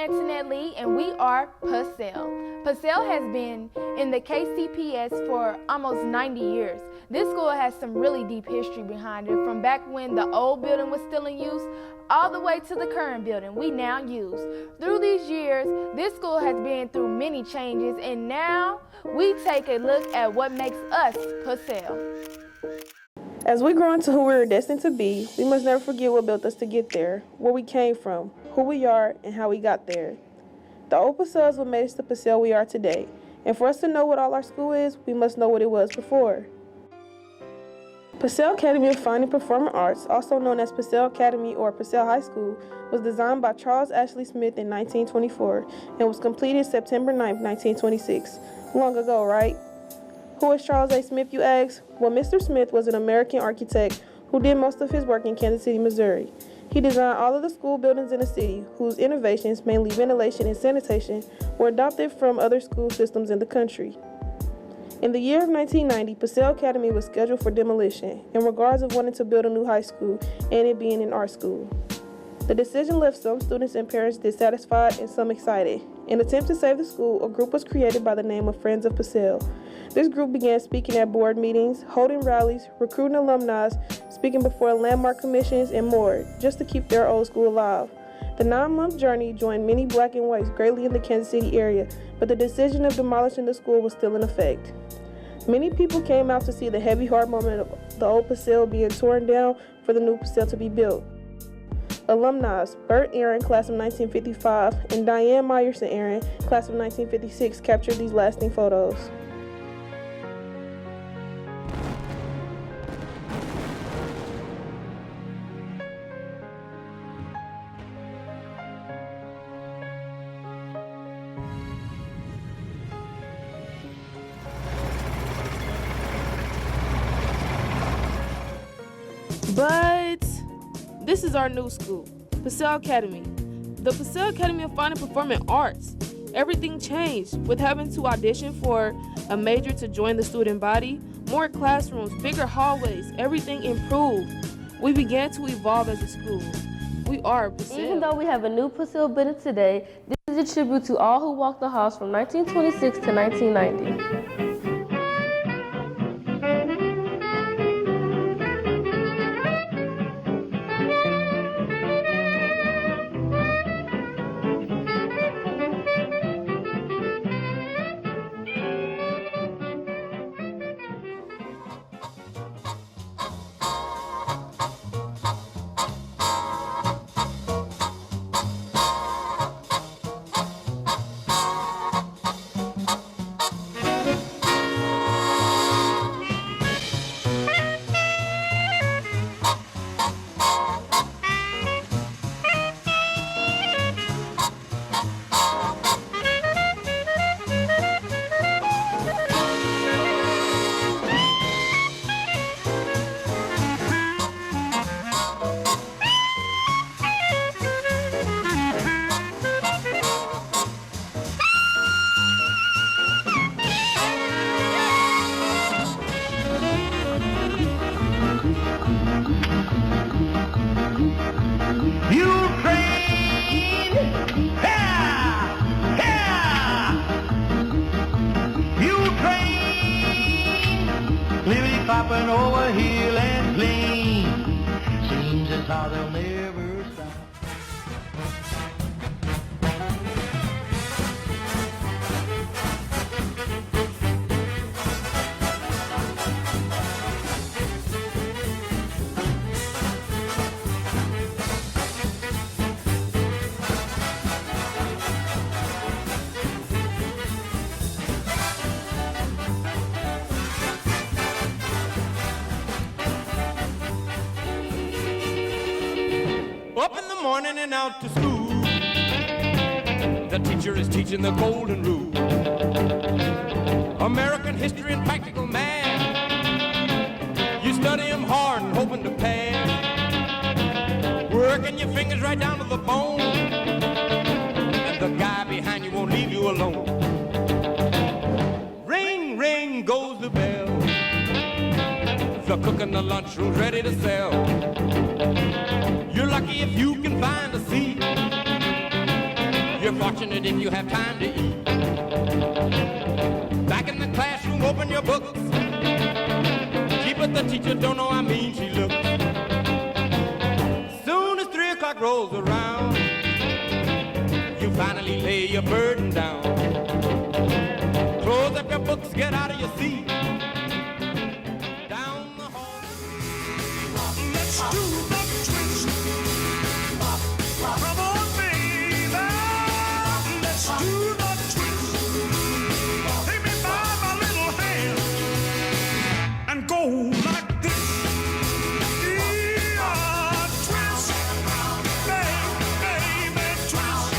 Antoinette Lee, and we are Paseo. Paseo has been in the KCPS for almost 90 years. This school has some really deep history behind it, from back when the old building was still in use, all the way to the current building we now use. Through these years, this school has been through many changes, and now we take a look at what makes us Paseo. As we grow into who we are destined to be, we must never forget what built us to get there, where we came from, who we are, and how we got there. The old Paseo is what made us the Paseo we are today, and for us to know what all our school is, we must know what it was before. Paseo Academy of Fine and Performing Arts, also known as Paseo Academy or Paseo High School, was designed by Charles Ashley Smith in 1924 and was completed September 9, 1926. Long ago, right? Who is Charles A. Smith, you ask? Well, Mr. Smith was an American architect who did most of his work in Kansas City, Missouri. He designed all of the school buildings in the city, whose innovations, mainly ventilation and sanitation, were adopted from other school systems in the country. In the year of 1990, Paseo Academy was scheduled for demolition in regards of wanting to build a new high school and it being an art school. The decision left some students and parents dissatisfied and some excited. In an attempt to save the school, a group was created by the name of Friends of Paseo. This group began speaking at board meetings, holding rallies, recruiting alumni, speaking before landmark commissions, and more, just to keep their old school alive. The 9-month journey joined many black and whites greatly in the Kansas City area, but the decision of demolishing the school was still in effect. Many people came out to see the heavy heart moment of the old Paseo being torn down for the new Paseo to be built. Alumni Bert Aaron, class of 1955, and Diane Meyerson Aaron, class of 1956, captured these lasting photos. But this is our new school, Paseo Academy. The Paseo Academy of Fine and Performing Arts. Everything changed with having to audition for a major to join the student body, more classrooms, bigger hallways, everything improved. We began to evolve as a school. We are Paseo. Even though we have a new Paseo building today, this is a tribute to all who walked the halls from 1926 to 1990. Popping over hill and plain, seems as how they'll never stop. Up in the morning and out to school. The teacher is teaching the golden rule. American history and practical math. You study them hard and hoping to pass. Working your fingers right down to the bone. And the guy behind you won't leave you alone. Ring, ring goes the bell. The cook in the lunchroom's ready to sell. You're lucky if you can find a seat. Your fortunate if you have time to eat. Back in the classroom, open your books. Gee, but the teacher don't know how mean she looks. Soon as 3 o'clock rolls around, you finally lay your burden down. Close up your books, get out of your seat. Down the hall. Let's do the twist. Come on, baby. Let's do the twist. Take me by my little hand and go like this. Yeah, twist. Baby, twist.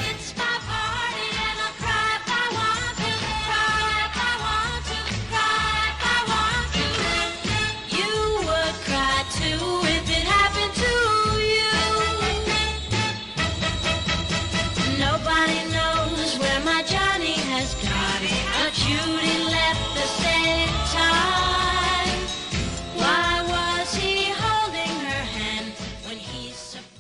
It's my party and I'll cry if I want to, cry if I want to, cry if I want to. You would cry too if it happened to you. Nobody knows where my Johnny has gone, but Judy left the same time. Why was he holding her hand when he's supposed?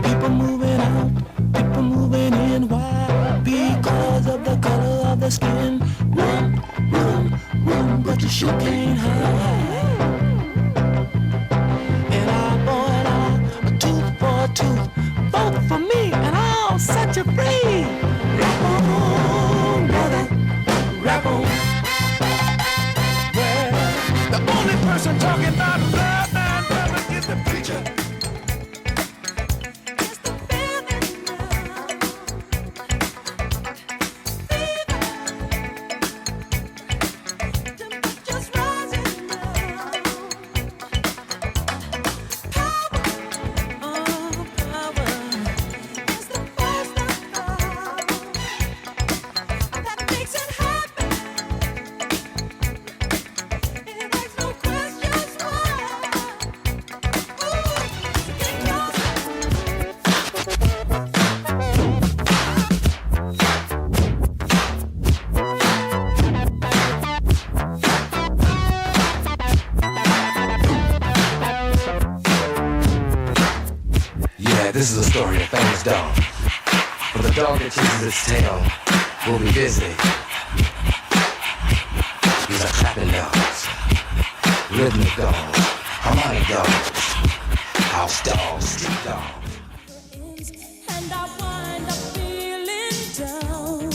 People moving out, people moving in. Why? Because of the color of the skin. Run, run, run, but you sure can't hide. An eye for an eye, a tooth for a tooth. Vote for me and I'll set you free. Rap on, brother, rap on. Well, the only person talking about love and brother is the preacher. Yeah, this is a story of famous dog. For the dog that chases its tail will be busy. These are clapping dogs, rhythmic dogs, harmonic dogs, house dogs, street dogs. And I wind up feeling down.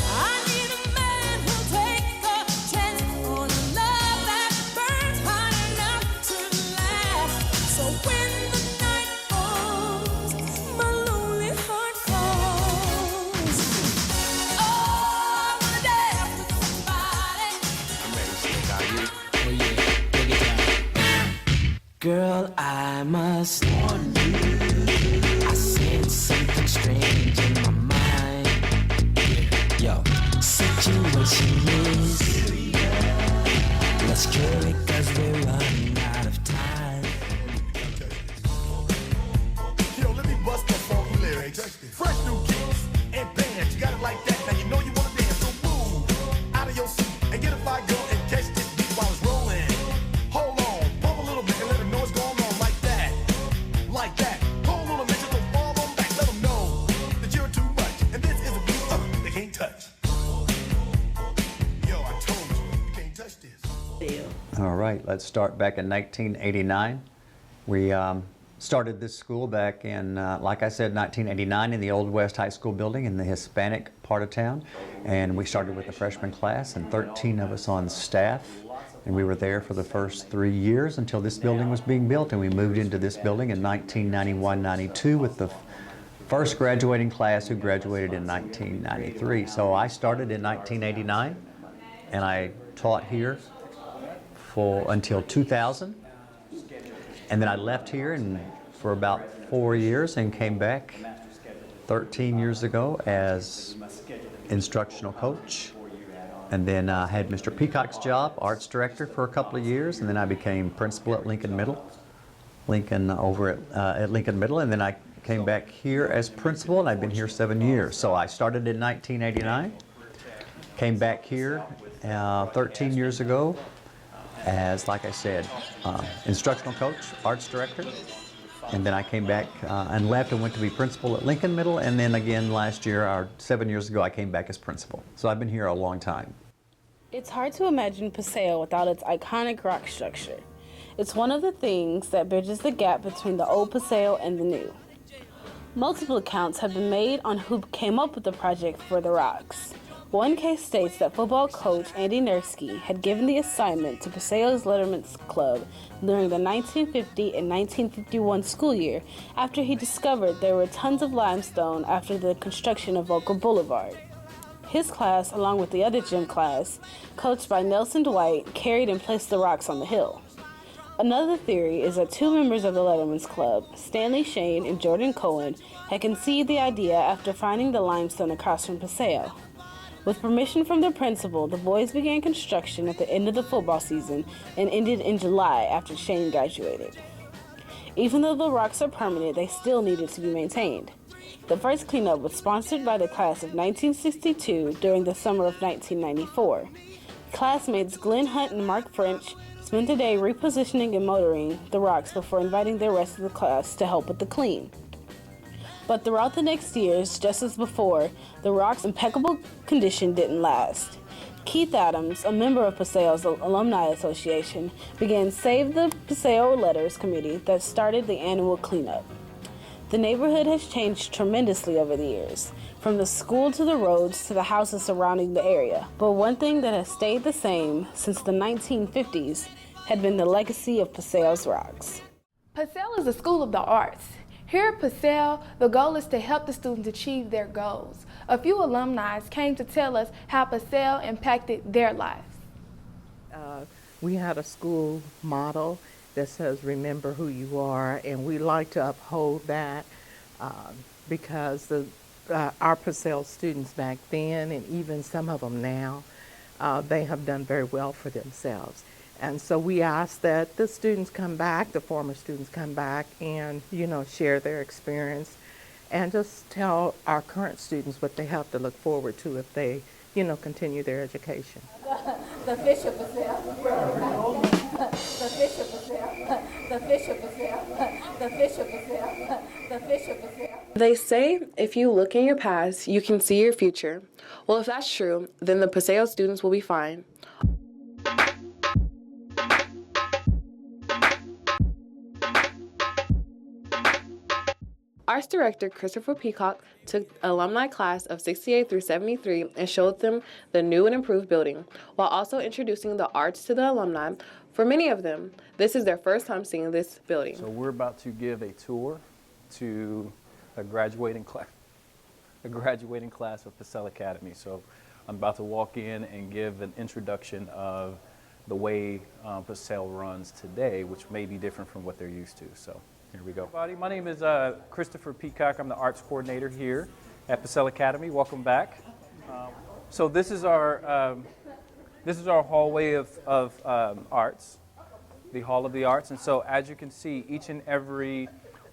I need a man who'll take a chance on a love that burns hot enough to last. So when the night falls, my lonely heart calls. Oh, I wanna dance with somebody. Girl, I must warn you, I sense something strange in my mind. Yo, situation is serious. Let's cure it 'cause we're running out of time. Yo, let me bust the funky lyrics. Fresh new kicks and bands. You got it like that. Now you know you wanna dance. So move out of your seat and get a fire girl and catch this beat while it's rolling. Hold on, pump a little bit and let them know what's going on like that. Like that. Hold a little bit, just don't fall on back. Let them know that you're too much. And this is a beat they can't touch. Yo, I told you, you can't touch this. All right, let's start back in 1989. We started this school back in, like I said, 1989 in the Old West High School building in the Hispanic part of town. And we started with the freshman class and 13 of us on staff. And we were there for the first 3 years until this building was being built. And we moved into this building in 1991-92 with the first graduating class who graduated in 1993. So I started in 1989 and I taught here until 2000. And then I left here for about 4 years and came back 13 years ago as instructional coach. And then I had Mr. Peacock's job, arts director, for a couple of years. And then I became principal at Lincoln Middle, over at Lincoln Middle. And then I came back here as principal, and I've been here 7 years. So I started in 1989, Came back here 13 years ago as, like I said, instructional coach, arts director. And then I came back and left and went to be principal at Lincoln Middle. And then again last year, or 7 years ago, I came back as principal. So I've been here a long time. It's hard to imagine Paseo without its iconic rock structure. It's one of the things that bridges the gap between the old Paseo and the new. Multiple accounts have been made on who came up with the project for the rocks. One case states that football coach Andy Nursky had given the assignment to Paseo's Letterman's Club during the 1950 and 1951 school year after he discovered there were tons of limestone after the construction of Volker Boulevard. His class, along with the other gym class, coached by Nelson Dwight, carried and placed the rocks on the hill. Another theory is that two members of the Letterman's Club, Stanley Shane and Jordan Cohen, had conceived the idea after finding the limestone across from Paseo. With permission from the principal, the boys began construction at the end of the football season and ended in July after Shane graduated. Even though the rocks are permanent, they still needed to be maintained. The first cleanup was sponsored by the class of 1962 during the summer of 1994. Classmates Glenn Hunt and Mark French spent the day repositioning and motoring the rocks before inviting the rest of the class to help with the clean. But throughout the next years, just as before, the rock's impeccable condition didn't last. Keith Adams, a member of Paseo's Alumni Association, began Save the Paseo Letters Committee that started the annual cleanup. The neighborhood has changed tremendously over the years, from the school to the roads to the houses surrounding the area. But one thing that has stayed the same since the 1950s had been the legacy of Paseo's rocks. Paseo is a school of the arts. Here at Paseo, the goal is to help the students achieve their goals. A few alumni came to tell us how Paseo impacted their lives. We had a school motto that says, "Remember who you are," and we like to uphold that because our Paseo students back then, and even some of them now, they have done very well for themselves. And so we ask that the students come back, the former students come back and, share their experience and just tell our current students what they have to look forward to if they, continue their education. The fish of Paseo. The fish of Paseo. The fish of Paseo. The fish of Paseo. The fish of Paseo. They say if you look in your past, you can see your future. Well, if that's true, then the Paseo students will be fine. Arts Director Christopher Peacock took alumni class of 68 through 73 and showed them the new and improved building, while also introducing the arts to the alumni. For many of them, this is their first time seeing this building. So we're about to give a tour to a graduating class of Paseo Academy. So I'm about to walk in and give an introduction of the way Paseo runs today, which may be different from what they're used to. So here we go. Everybody, my name is Christopher Peacock. I'm the arts coordinator here at Paseo Academy. Welcome back. So this is our hallway of arts, the Hall of the Arts. And so as you can see, each and every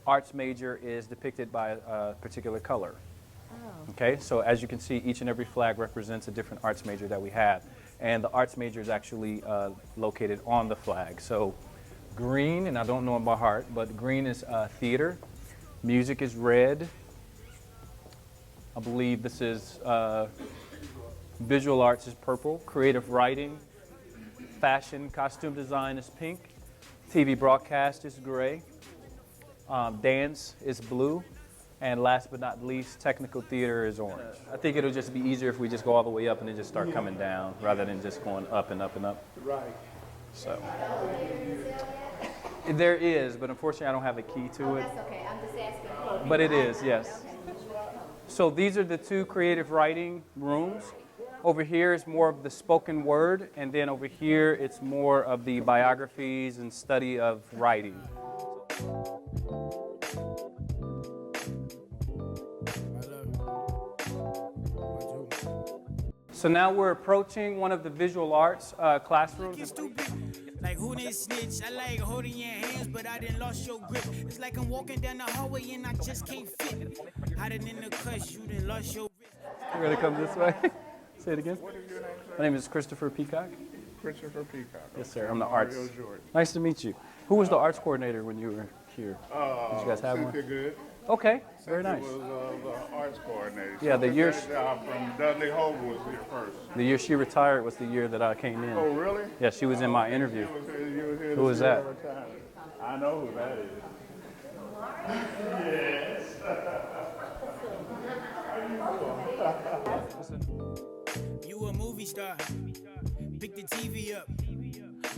arts major is depicted by a particular color. Okay, so as you can see, each and every flag represents a different arts major that we have. And the arts major is actually located on the flag. So green, and I don't know it by heart, but green is theater. Music is red. I believe this is visual arts is purple. Creative writing, fashion, costume design is pink. TV broadcast is gray. Dance is blue. And last but not least, technical theater is orange. I think it'll just be easier if we just go all the way up and then just start coming down rather than just going up and up and up. Right. So there is, but unfortunately I don't have a key to it. That's okay, I'm just asking. But it is, yes. So these are the two creative writing rooms. Over here is more of the spoken word, and then over here it's more of the biographies and study of writing. So now we're approaching one of the visual arts classrooms. Like who didn't snitch? I like holding your hands, but I didn't lost your grip. It's like I'm walking down the hallway and I just can't fit. Hiding in the cuss, you didn't lost your wrist. We're gonna come this way. Say it again. What is your name, sir? My name is Christopher Peacock. Christopher Peacock. Yes, sir. I'm the Mario arts. Jordan. Nice to meet you. Who was the arts coordinator when you were here? Did you guys have Cynthia one? Good. Okay, very Cynthia nice. was the arts coordinator. Yeah, the took year that job from Dudley Hogan was here first. The year she retired was the year that I came in. Oh, really? Yeah, she was in my interview. You was here Who to was see that? her retire. I know who that is. Yes. You a movie star. Pick the TV up.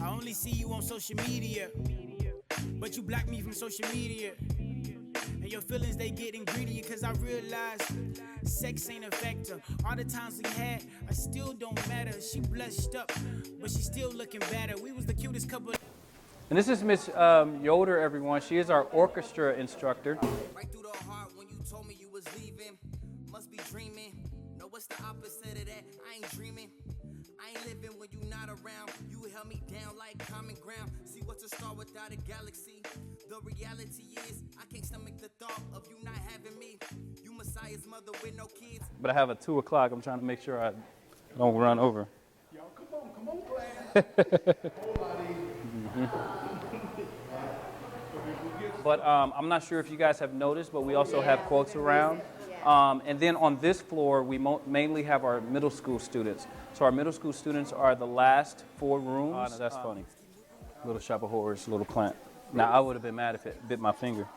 I only see you on social media. But you block me from social media. And your feelings, they getting greedier. Cause I realize sex ain't a factor. All the times we had, I still don't matter. She blushed up, but she still looking better. We was the cutest couple. And this is Miss Yoder, everyone. She is our orchestra instructor. Right through the heart when you told me you was leaving. Must be dreaming. No, what's the opposite of that? I ain't dreaming. I ain't living when you not around. You held me down like common ground. See what's a star without a galaxy. The reality is I can't stomach the thought of you not having me. You Messiah's mother with no kids. But I have a 2 o'clock. I'm trying to make sure I don't run over. Y'all, come on, class. But I'm not sure if you guys have noticed, but we also have quotes around. And then on this floor, we mainly have our middle school students. So our middle school students are the last 4 rooms. Oh, no, that's funny. Little Shop of Horrors, little plant. Now, I would have been mad if it bit my finger.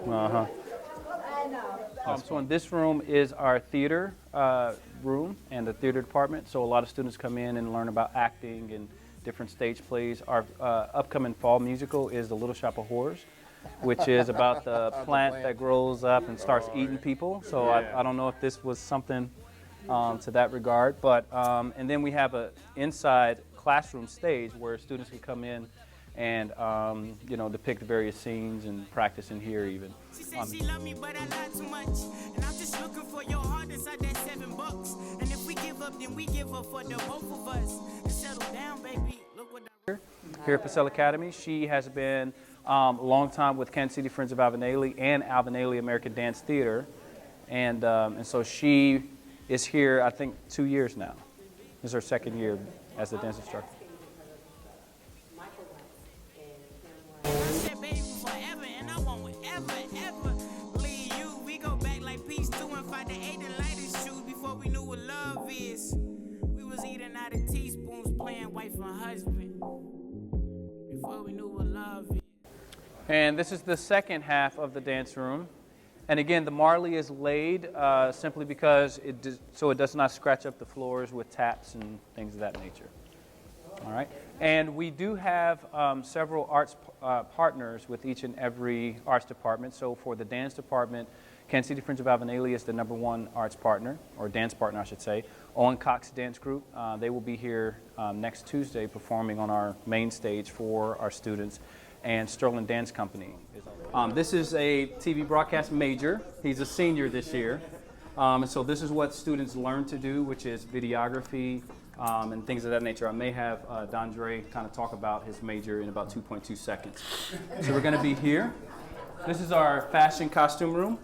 Uh-huh. So in this room is our theater room and the theater department. So a lot of students come in and learn about acting and different stage plays. Our upcoming fall musical is The Little Shop of Horrors, which is about the plant that grows up and starts eating people. So I don't know if this was something to that regard. But and then we have a inside classroom stage where students can come in and you know, depict various scenes and practice in here even. She said she love me, but I lied too much. And I'm just looking for your heart inside that $7. And if we give up, then we give up for the both of us. And settle down, baby. Look what Here at Paseo Academy, she has been a long time with Kansas City Friends of Alvin Ailey and Alvin Ailey American Dance Theater. And so she is here, I think, 2 years now. This is her 2nd year as the dance instructor. I said, baby, forever, and I won't ever leave you. We go back like peace 2 and 5 to 8 and lightest shoes before we knew what love is. We was eating out of teaspoons, playing wife and husband before we knew what love is. And this is the second half of the dance room. And again, the marley is laid simply because so it does not scratch up the floors with taps and things of that nature. All right. And we do have several arts partners with each and every arts department. So for the dance department, Kansas City Friends of Alvin Ailey is the #1 arts partner, or dance partner, I should say. Owen Cox Dance Group, they will be here next Tuesday performing on our main stage for our students. And Sterling Dance Company. This is a TV broadcast major. He's a senior this year. And so this is what students learn to do, which is videography and things of that nature. I may have Dondre kind of talk about his major in about 2.2 seconds. So we're going to be here. This is our fashion costume room.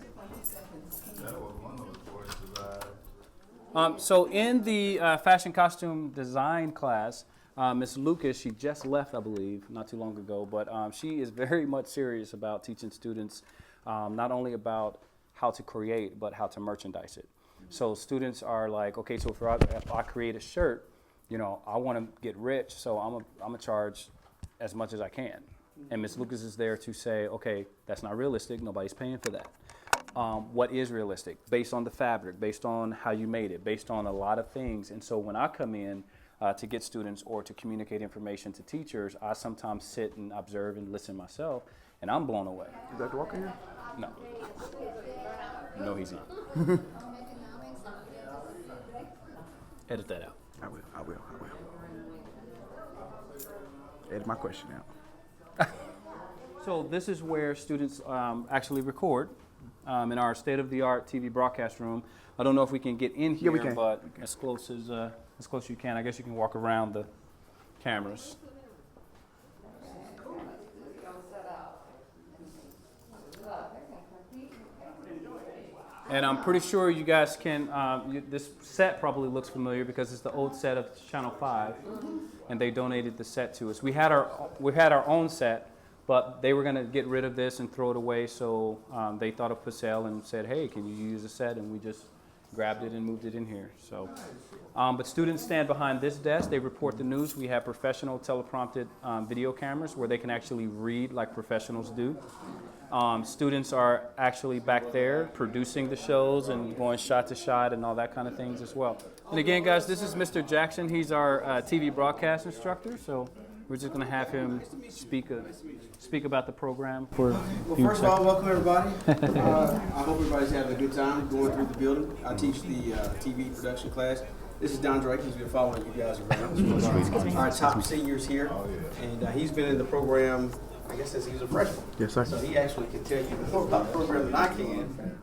So in the fashion costume design class, Ms. Lucas, she just left, I believe, not too long ago, but she is very much serious about teaching students not only about how to create, but how to merchandise it. So students are like, okay, so if I create a shirt, you know, I want to get rich, so I'm gonna charge as much as I can. And Ms. Lucas is there to say, okay, that's not realistic, nobody's paying for that. What is realistic? Based on the fabric, based on how you made it, based on a lot of things. And so when I come in, to get students or to communicate information to teachers, I sometimes sit and observe and listen myself, and I'm blown away. You got to walk in here? No. No, he's not. Edit that out. I will. Edit my question out. So this is where students actually record in our state-of-the-art TV broadcast room. I don't know if we can get in here, but as close as you can. I guess you can walk around the cameras. And I'm pretty sure you guys can, this set probably looks familiar because it's the old set of Channel 5, and they donated the set to us. We had our own set, but they were going to get rid of this and throw it away, so they thought of Paseo and said, hey, can you use a set? And we just grabbed it and moved it in here. So, but students stand behind this desk. They report the news. We have professional teleprompted video cameras where they can actually read like professionals do. Students are actually back there producing the shows and going shot to shot and all that kind of things as well. And again, guys, this is Mr. Jackson. He's our TV broadcast instructor. So we're just going to have him speak about the program. Well, first of all, welcome everybody. I hope everybody's having a good time going through the building. I teach the TV production class. This is Don Drake. He's been following you guys around. He's one of our top seniors here, and he's been in the program, I guess, since he was a freshman. Yes, sir. So he actually can tell you more about the program than I can.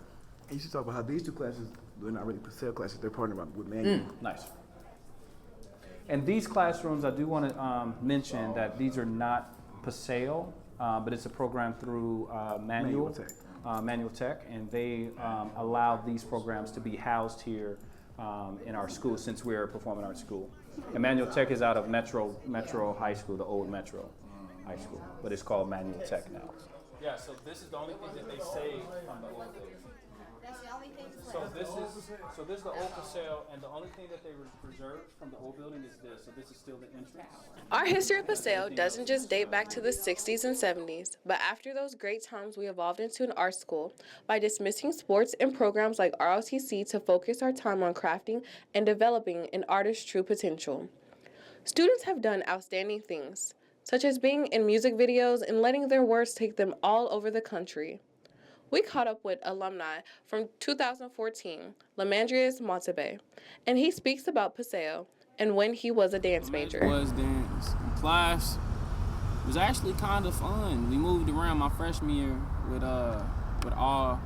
You should talk about how these two classes, they're not really Paseo classes, they're partnering with Manual. Nice. And these classrooms, I do want to mention that these are not Paseo, but it's a program through Manual Tech, and they allow these programs to be housed here in our school since we're a performing arts school. And Manual Tech is out of Metro High School, the old Metro High School, but it's called Manual Tech now. Yeah, so this is the only thing that they saved from the old building. That's the only thing. So this is the old Paseo, and the only thing that they preserved from the old building is this. So this is still the entrance. Our history of Paseo doesn't just date back to the 60s and 70s, but after those great times we evolved into an art school by dismissing sports and programs like ROTC to focus our time on crafting and developing an artist's true potential. Students have done outstanding things, such as being in music videos and letting their words take them all over the country. We caught up with alumni from 2014, Lamandrius Montebe, and he speaks about Paseo and when he was a dance major. Was dance. Class was actually kind of fun. We moved around my freshman year with all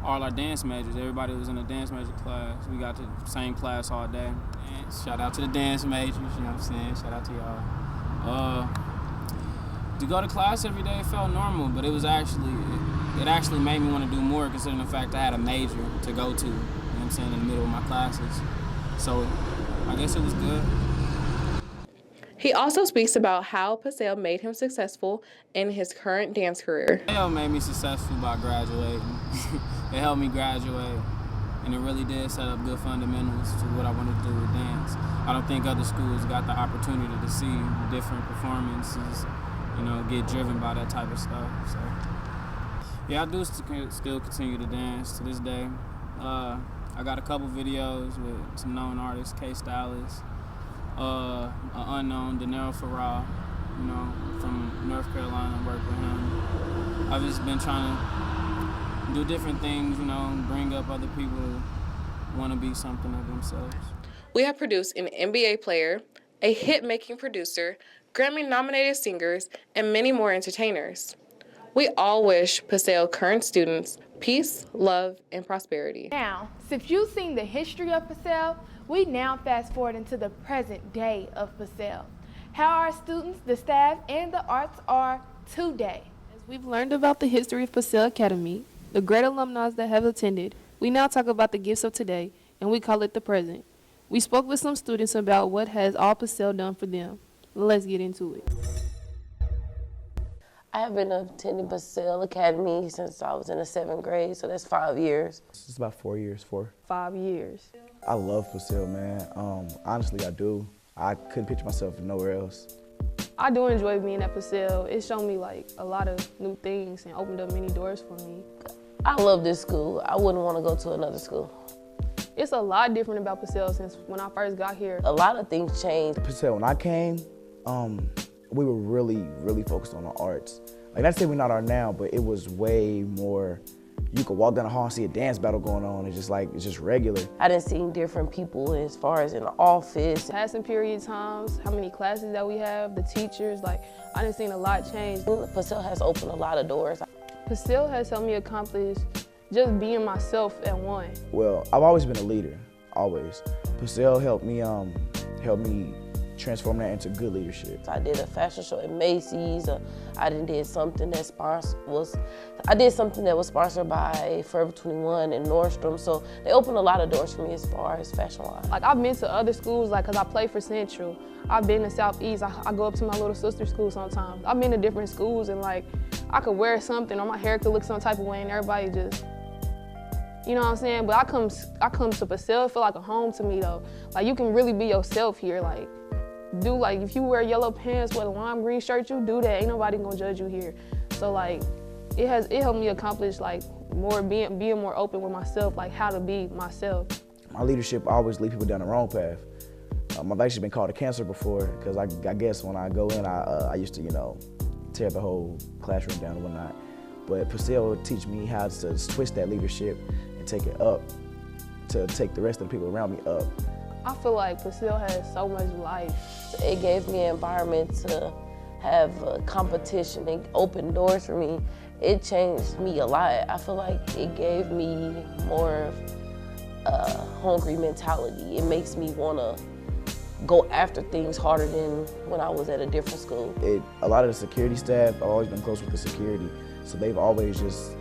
our dance majors. Everybody was in a dance major class. We got the same class all day. And shout out to the dance majors, you know what I'm saying? Shout out to y'all. To go to class every day felt normal, but it actually made me want to do more considering the fact I had a major to go to, you know what I'm saying, in the middle of my classes. So I guess it was good. He also speaks about how Paseo made him successful in his current dance career. Paseo made me successful by graduating. It helped me graduate, and it really did set up good fundamentals to what I wanted to do with dance. I don't think other schools got the opportunity to see different performances, you know, get driven by that type of stuff. So, yeah, I do still continue to dance to this day. I got a couple videos with some known artists, K Stylist, an unknown, Denero Farrar, you know, from North Carolina, work with him. I've just been trying to do different things, you know, bring up other people who want to be something of themselves. We have produced an NBA player, a hit-making producer, Grammy-nominated singers, and many more entertainers. We all wish Paseo current students peace, love, and prosperity. Now, since you've seen the history of Paseo, we now fast forward into the present day of Paseo. How our students, the staff, and the arts are today. As we've learned about the history of Paseo Academy, the great alumni that have attended, we now talk about the gifts of today, and we call it the present. We spoke with some students about what has all Paseo done for them. Let's get into it. I have been attending Paseo Academy since I was in the 7th grade, so that's 5 years. It's about 4 years, 5 years. I love Paseo, man. Honestly, I do. I couldn't picture myself nowhere else. I do enjoy being at Paseo. It showed me like a lot of new things and opened up many doors for me. I love this school. I wouldn't want to go to another school. It's a lot different about Paseo since when I first got here. A lot of things changed. Paseo, when I came, we were really focused on the arts. Like, not to say we're not art now, but it was way more, you could walk down the hall and see a dance battle going on. It's just regular. I done seen different people as far as in the office. Passing period times, how many classes that we have, the teachers, like, I done seen a lot change. Paseo has opened a lot of doors. Paseo has helped me accomplish just being myself at one. Well, I've always been a leader, always. Paseo helped me transform that into good leadership. I did a fashion show at Macy's. I did something that was sponsored by Forever 21 and Nordstrom. So they opened a lot of doors for me as far as fashion-wise. Like I've been to other schools, like cause I play for Central. I've been to Southeast. I go up to my little sister's school sometimes. I've been to different schools and like I could wear something or my hair could look some type of way and everybody just, you know what I'm saying? But I come to Paseo, it feel like a home to me though. Like you can really be yourself here. Like if you wear yellow pants with a lime green shirt, you do that. Ain't nobody gonna judge you here. So like it helped me accomplish like more being more open with myself, like how to be myself. My leadership always lead people down the wrong path. I've actually been called a cancer before because I guess when I go in, I used to, tear the whole classroom down and whatnot. But Paseo would teach me how to switch that leadership and take it up, to take the rest of the people around me up. I feel like Paseo has so much life. It gave me an environment to have a competition and open doors for me. It changed me a lot. I feel like it gave me more of a hungry mentality. It makes me want to go after things harder than when I was at a different school. A lot of the security staff, I've always been close with the security, so they've always just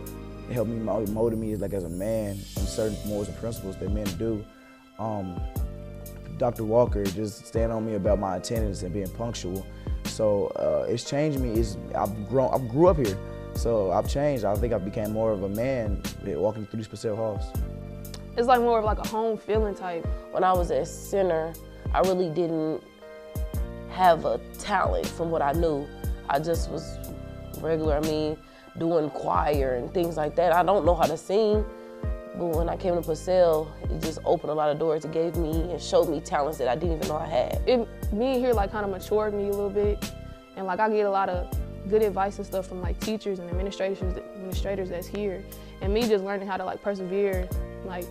helped me, molded me as a man in certain morals and principles that men do. Dr. Walker just stand on me about my attendance and being punctual. So it's changed me. I grew up here, so I've changed. I think I became more of a man walking through these Paseo halls. It's like more of like a home feeling type. When I was at center, I really didn't have a talent from what I knew. I just was regular, doing choir and things like that. I don't know how to sing, but when I came to Paseo, it just opened a lot of doors. It gave me and showed me talents that I didn't even know I had. Being here like kind of matured me a little bit, and like I get a lot of good advice and stuff from like teachers and administrators that's here, and me just learning how to like persevere, like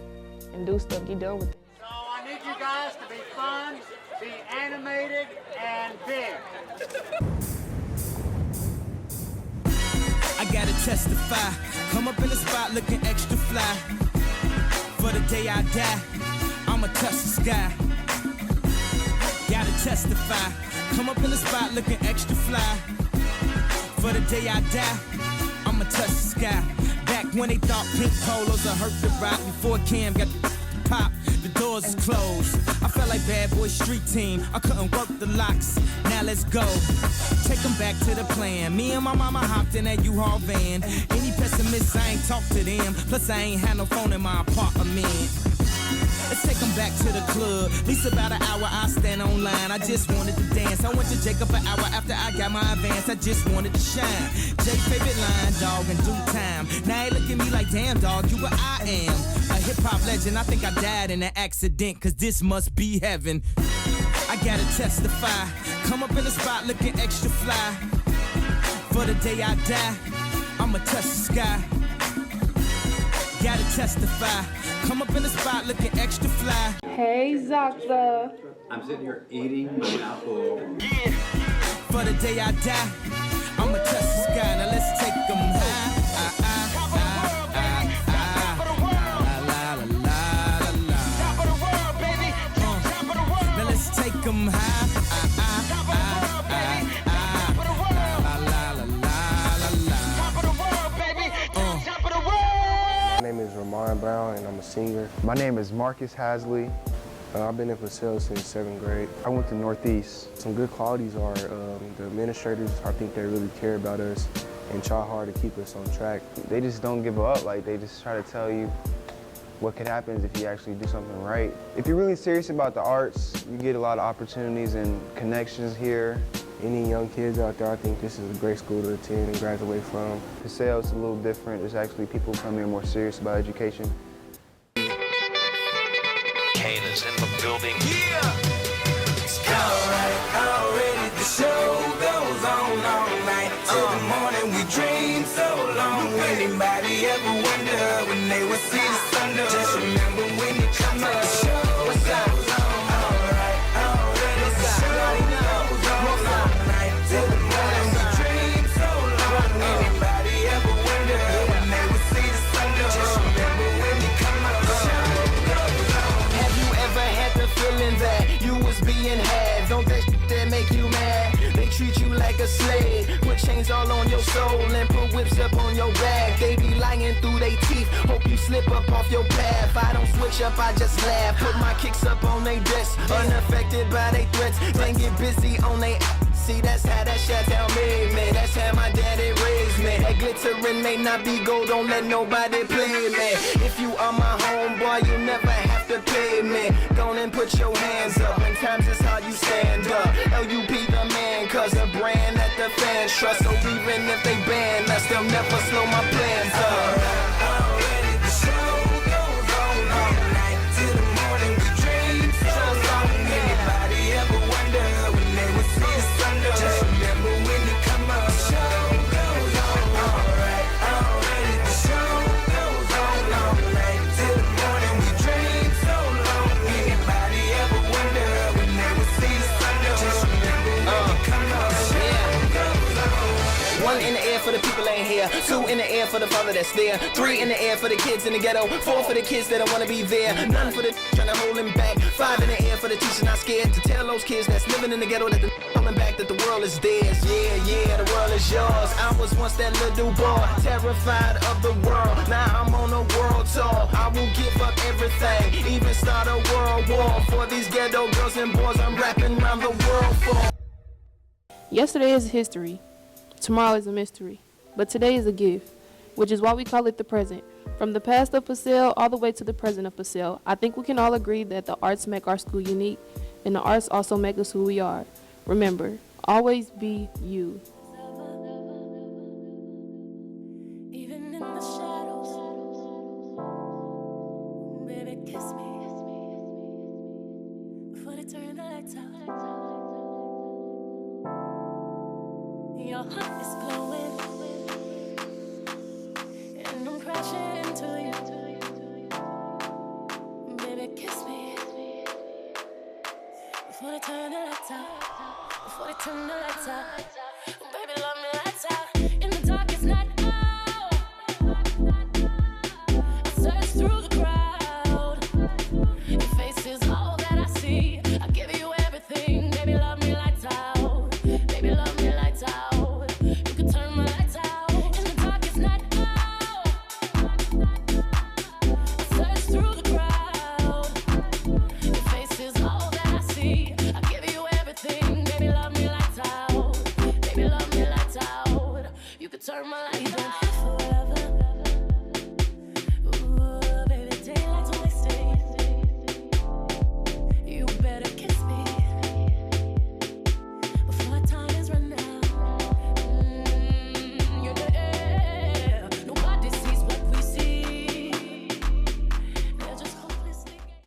and do stuff, get done with it. So I need you guys to be fun, be animated, and big. I gotta testify, come up in the spot looking extra fly. For the day I die, I'ma touch the sky. Gotta testify, come up in the spot looking extra fly. For the day I die, I'ma touch the sky. Back when they thought pink polos would hurt the rock, before Cam got the pop, the doors is closed. I felt like bad boy street team, I couldn't work the locks. Now let's go, take them back to the plan. Me and my mama hopped in that U-Haul van. Any pessimists, I ain't talk to them. Plus I ain't had no phone in my apartment. Let's take them back to the club. At least about an hour I stand online. I just wanted to dance. I went to Jacob an hour after I got my advance. I just wanted to shine. Jake's favorite line, dog, in due time. Now they look at me like, damn, dog, you what I am. A hip-hop legend. I think I died in an accident, cause this must be heaven. I gotta testify. Come up in the spot looking extra fly. For the day I die, I'ma touch the sky. Gotta testify. Come up in the spot looking extra fly. Hey, Zaka. I'm sitting here eating my apple. Yeah. For the day I die, I'ma touch the sky. Now let's take them high. Now let's take them high. My name is Ramon Brown and I'm a senior. My name is Marcus Hasley. I've been in Paseo since 7th grade. I went to Northeast. Some good qualities are the administrators, I think they really care about us and try hard to keep us on track. They just don't give up, like they just try to tell you what could happen if you actually do something right. If you're really serious about the arts, you get a lot of opportunities and connections here. Any young kids out there, I think this is a great school to attend and graduate from. Paseo is a little different. There's actually people come here more serious about education. Kane is in the building. Yeah! Already the show goes on all night. Till the morning we dream so long. Anybody ever wonder when they would see the sun? Just remember when you come up. The show goes on. Already the show goes on all night. Till the morning we dream so long. Anybody ever wonder when they would see the sun? Just remember when you come up. The show goes on. Have you ever had the feeling that you was being had? Don't they soul and put whips up on your back. They be lying through they teeth, hope you slip up off your path. I don't switch up, I just laugh. Put my kicks up on they desk, unaffected by they threats. Then get busy on they. See, that's how that Chi-Town made me. That's how my daddy raised me. That glittering may not be gold, don't let nobody play me. If you are my homeboy, you never have to pay me. Go and put your hands up. When times is hard, you stand up. LUP the man, cause a brand that the fans trust. So even if they ban us, they'll never slow my plans up. Already the show goes on all night till the morning. We dream so long. Anybody ever wonder when they would see the sun? Just remember when you come up. Show goes on all right. Already the show goes on all night till the morning. We dream so long. Anybody ever wonder when they would see the sun? Just remember when you come up. One in the air for the people ain't here. Two in the air for the father that's there. Three in the air for the kids in the ghetto. Four for the kids that don't wanna be there. None for the trying to hold him back. Five in the air for the teacher not scared to tell those kids that's living in the ghetto that the holding back that the world is theirs. Yeah, the world is yours. I was once that little boy, terrified of the world. Now I'm on a world tour. I will give up everything, even start a world war for these ghetto girls and boys. I'm rapping around the world for. Yesterday is history. Tomorrow is a mystery. But today is a gift, which is why we call it the present. From the past of Paseo all the way to the present of Paseo, I think we can all agree that the arts make our school unique, and the arts also make us who we are. Remember, always be you. Even in the shadows, baby, kiss me before they turn the lights out. Your heart is glowing, and I'm crashing into you. Baby, kiss me before they turn the lights out. Before they turn the lights out. Baby, love me lights out. In the darkest night, oh, I search through the crowd.